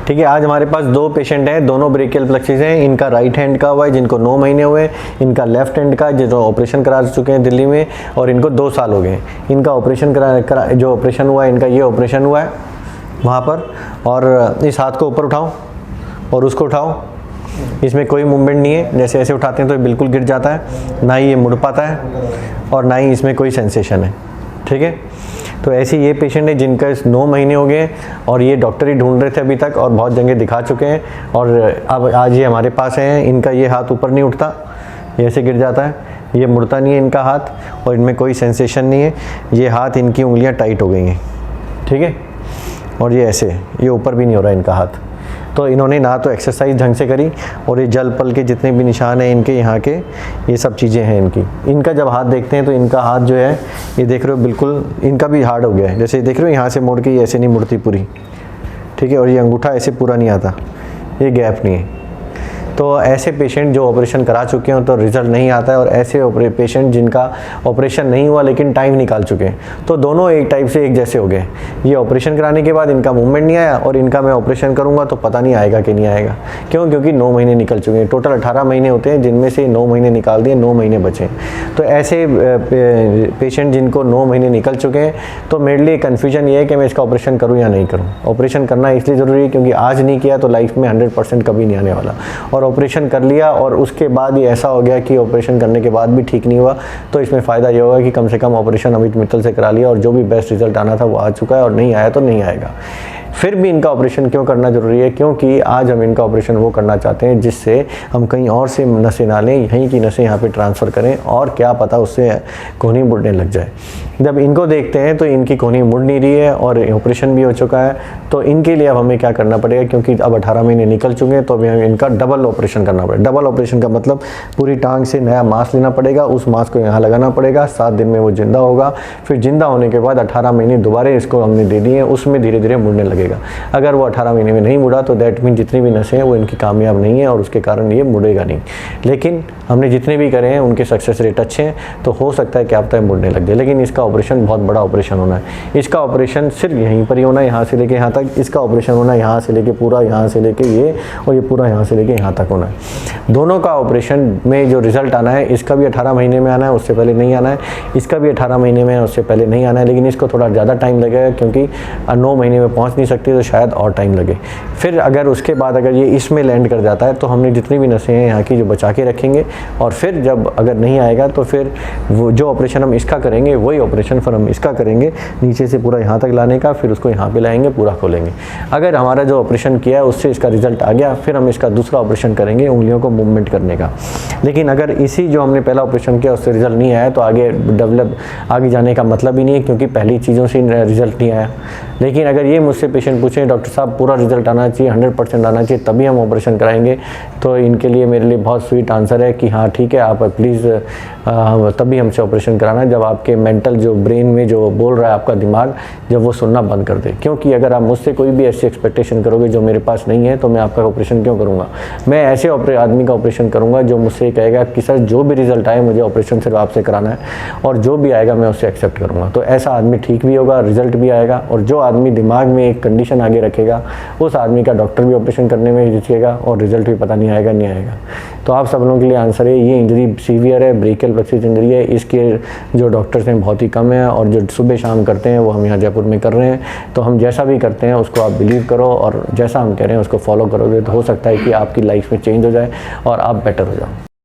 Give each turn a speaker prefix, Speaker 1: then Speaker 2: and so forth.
Speaker 1: ठीक है, आज हमारे पास 2 पेशेंट हैं, दोनों ब्रेकियल प्लेक्सिस हैं। इनका राइट हैंड का हुआ है जिनको 9 महीने हुए हैं, इनका लेफ्ट हैंड का जो ऑपरेशन करा चुके हैं दिल्ली में, और इनको 2 साल हो गए। इनका ऑपरेशन जो ऑपरेशन हुआ है, इनका ये ऑपरेशन हुआ है वहाँ पर। और इस हाथ को ऊपर उठाओ और उसको उठाओ, इसमें कोई मूवमेंट नहीं है। जैसे ऐसे उठाते हैं तो बिल्कुल गिर जाता है, ना ही ये मुड़ पाता है और ना ही इसमें कोई सेंसेशन है। ठीक है, तो ऐसे ये पेशेंट है जिनका 9 महीने हो गए और ये डॉक्टर ही ढूंढ रहे थे अभी तक और बहुत जगह दिखा चुके हैं, और अब आज ये हमारे पास हैं। इनका ये हाथ ऊपर नहीं उठता, ये ऐसे गिर जाता है, ये मुड़ता नहीं है इनका हाथ, और इनमें कोई सेंसेशन नहीं है। ये हाथ, इनकी उंगलियां टाइट हो गई हैं। ठीक है, और ये ऐसे, ये ऊपर भी नहीं हो रहा इनका हाथ। तो इन्होंने ना तो एक्सरसाइज ढंग से करी, और ये जल पल के जितने भी निशान हैं इनके यहाँ के, ये सब चीज़ें हैं इनकी। इनका जब हाथ देखते हैं तो इनका हाथ जो है, ये देख रहे हो बिल्कुल इनका भी हार्ड हो गया है। जैसे देख रहे हो यहाँ से मोड़ के ये ऐसे नहीं मुड़ती पूरी। ठीक है, और ये अंगूठा ऐसे पूरा नहीं आता, ये गैप नहीं है। तो ऐसे पेशेंट जो ऑपरेशन करा चुके हैं तो रिज़ल्ट नहीं आता है, और ऐसे पेशेंट जिनका ऑपरेशन नहीं हुआ लेकिन टाइम निकाल चुके हैं, तो दोनों एक टाइप से एक जैसे हो गए। ये ऑपरेशन कराने के बाद इनका मूवमेंट नहीं आया, और इनका मैं ऑपरेशन करूंगा तो पता नहीं आएगा कि नहीं आएगा। क्यों? क्योंकि 9 महीने निकल चुके हैं। टोटल 18 महीने होते हैं, जिनमें से 9 महीने निकाल दिए, 9 महीने बचे। तो ऐसे पेशेंट जिनको 9 महीने निकल चुके हैं, तो मेरे लिए कन्फ्यूजन ये है कि मैं इसका ऑपरेशन करूँ या नहीं करूँ। ऑपरेशन करना इसलिए ज़रूरी है क्योंकि आज नहीं किया तो लाइफ में 100% कभी नहीं आने वाला। और ऑपरेशन कर लिया और उसके बाद ये ऐसा हो गया कि ऑपरेशन करने के बाद भी ठीक नहीं हुआ, तो इसमें फ़ायदा ये होगा कि कम से कम ऑपरेशन अमित मित्तल से करा लिया और जो भी बेस्ट रिजल्ट आना था वो आ चुका है, और नहीं आया तो नहीं आएगा। फिर भी इनका ऑपरेशन क्यों करना ज़रूरी है? क्योंकि आज हम इनका ऑपरेशन वो करना चाहते हैं जिससे हम कहीं और से नसें ना लें, यहीं की नसें यहाँ पे ट्रांसफ़र करें, और क्या पता उससे कोहनी मुड़ने लग जाए। जब इनको देखते हैं तो इनकी कोहनी मुड़ नहीं रही है और ऑपरेशन भी हो चुका है, तो इनके लिए अब हमें क्या करना पड़ेगा? क्योंकि अब 18 महीने निकल चुके हैं, तो अभी हमें इनका डबल ऑपरेशन करना पड़ेगा। डबल ऑपरेशन का मतलब पूरी टांग से नया मांस लेना पड़ेगा, उस मांस को यहाँ लगाना पड़ेगा, 7 दिन में वो जिंदा होगा। फिर जिंदा होने के बाद 18 महीने दोबारा इसको हमने दे दिए, उसमें धीरे धीरे मुड़ने लगेगा। अगर वो 18 महीने में नहीं मुड़ा तो दैट मीन जितनी भी नसें हैं वो इनकी कामयाब नहीं है, और उसके कारण ये मुड़ेगा नहीं। लेकिन हमने जितने भी करे हैं उनके सक्सेस रेट अच्छे हैं, तो हो सकता है क्या पता है मुड़ने लग जाए। लेकिन इसका ऑपरेशन बहुत बड़ा ऑपरेशन होना है। इसका ऑपरेशन सिर्फ यहीं पर ही होना है, यहाँ से लेके यहाँ तक। इसका ऑपरेशन होना है यहाँ से लेके पूरा, यहाँ से लेके ये, और ये पूरा यहाँ से लेके यहाँ तक होना है। दोनों का ऑपरेशन में जो रिजल्ट आना है, इसका भी 18 महीने में आना है, उससे पहले नहीं आना है। इसका भी 18 महीने में, उससे पहले नहीं आना है। लेकिन इसको थोड़ा ज़्यादा टाइम लगेगा क्योंकि 9 महीने में पहुँच नहीं सकती, तो शायद और टाइम लगे। फिर अगर उसके बाद अगर ये इसमें लैंड कर जाता है तो हमने जितनी भी नसें हैं यहाँ की जो बचा के रखेंगे, और फिर जब अगर नहीं आएगा तो फिर वो जो ऑपरेशन हम इसका करेंगे वही ऑपरेशन फिर हम इसका करेंगे, नीचे से पूरा यहाँ तक लाने का, फिर उसको यहाँ पे लाएंगे, पूरा खोलेंगे। अगर हमारा जो ऑपरेशन किया है उससे इसका रिजल्ट आ गया, फिर हम इसका दूसरा ऑपरेशन करेंगे उंगलियों को मूवमेंट करने का। लेकिन अगर इसी जो हमने पहला ऑपरेशन किया उससे रिजल्ट नहीं आया तो आगे जाने का मतलब ही नहीं है, क्योंकि पहली चीज़ों से रिजल्ट नहीं आया। लेकिन अगर ये मुझसे पेशेंट पूछें डॉक्टर साहब पूरा रिजल्ट आना चाहिए, 100% आना चाहिए, तभी हम ऑपरेशन कराएंगे, तो इनके लिए मेरे लिए बहुत स्वीट आंसर है कि हाँ ठीक है, आप प्लीज़ तभी हमसे ऑपरेशन कराना जब आपके मेंटल जो ब्रेन में जो बोल रहा है आपका दिमाग, जब वो सुनना बंद कर दे। क्योंकि अगर आप मुझसे कोई भी ऐसी एक्सपेक्टेशन करोगे जो मेरे पास नहीं है, तो मैं आपका ऑपरेशन क्यों करूँगा? मैं ऐसे आदमी का ऑपरेशन करूँगा जो मुझसे कहेगा कि सर जो भी रिजल्ट आए मुझे ऑपरेशन सिर्फ आपसे कराना है, और जो भी आएगा मैं उससे एक्सेप्ट करूँगा। तो ऐसा आदमी ठीक भी होगा, रिजल्ट भी आएगा, और जो आदमी दिमाग में एक कंडीशन आगे रखेगा उस आदमी का डॉक्टर भी ऑपरेशन करने में हिचकेगा और रिजल्ट भी पता नहीं आएगा। तो आप सब लोगों के लिए आंसर है, ये इंजरी सीवियर है, ब्रेकियल प्लेक्सिस इंजरी है। इसके जो डॉक्टर्स हैं बहुत ही कम है, और जो सुबह शाम करते हैं वो हम यहाँ जयपुर में कर रहे हैं। तो हम जैसा भी करते हैं उसको आप बिलीव करो, और जैसा हम कह रहे हैं उसको फॉलो करोगे तो हो सकता है कि आपकी लाइफ में चेंज हो जाए और आप बेटर हो जाओ।